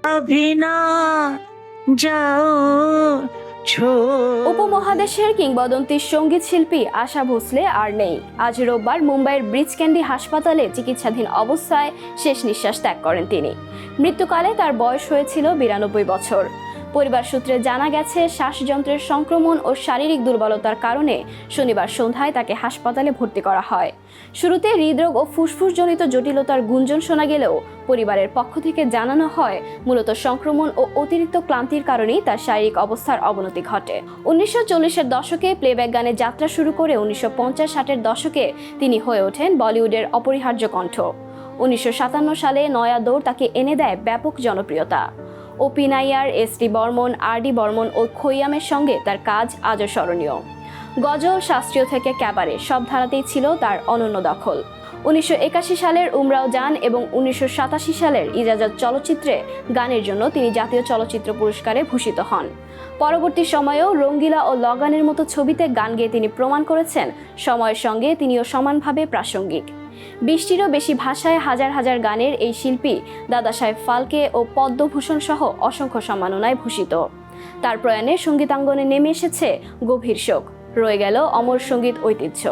अभी ना जाओ উপমহাদেশের কিংবদন্তি সঙ্গীত শিল্পী আশা ভোসলে আর নেই। আজ রোববার মুম্বাইয়ের ব্রিজ ক্যান্ডি হাসপাতালে চিকিৎসাধীন অবস্থায় শেষ নিঃশ্বাস ত্যাগ করেন তিনি। মৃত্যুকালে তার বয়স হয়েছিল 92 বছর। পরিবার সূত্রে জানা গেছে, শ্বাসযন্ত্রের সংক্রমণ ও শারীরিক দুর্বলতার কারণে শনিবার সন্ধ্যায় তাকে হাসপাতালে ভর্তি করা হয়। শুরুতে হৃদরোগ ও ফুসফুসজনিত জটিলতার গুঞ্জন শোনা গেলেও পরিবারের পক্ষ থেকে জানানো হয়, মূলত সংক্রমণ ও অতিরিক্ত ক্লান্তির কারণেই তার শারীরিক অবস্থার অবনতি ঘটে। 1940-এর দশকে প্লেব্যাক গানে যাত্রা শুরু করে 1950-60-এর দশকে তিনি হয়ে ওঠেন বলিউডের অপরিহার্য কণ্ঠ। 1957 সালে নয়া দৌড় তাকে এনে দেয় ব্যাপক জনপ্রিয়তা। ওপি নাইয়ার, এস.টি. বর্মন, আর.ডি. বর্মন ও খৈয়ামের সঙ্গে তার কাজ আজও স্মরণীয়। গজল, শাস্ত্রীয় থেকে ক্যাবারে সব ধারাতেই ছিল তার অনন্য দখল। 1981 সালের উমরাও জান এবং 1987 সালের ইজাজত চলচ্চিত্রে গানের জন্য তিনি জাতীয় চলচ্চিত্র পুরস্কারে ভূষিত হন। পরবর্তী সময়েও রঙ্গিলা ও লগানের মতো ছবিতে গান গেয়ে তিনি প্রমাণ করেছেন, সময়ের সঙ্গে তিনিও সমানভাবে প্রাসঙ্গিক। 20টিরও বেশি ভাষায় হাজার হাজার গানের এই শিল্পী দাদা সাহেব ফালকে ও পদ্মভূষণ সহ অসংখ্য সম্মাননায় ভূষিত। তার প্রয়াণে সঙ্গীতাঙ্গনে নেমে এসেছে গভীর শোক, রয়ে গেল অমর সঙ্গীত ঐতিহ্য।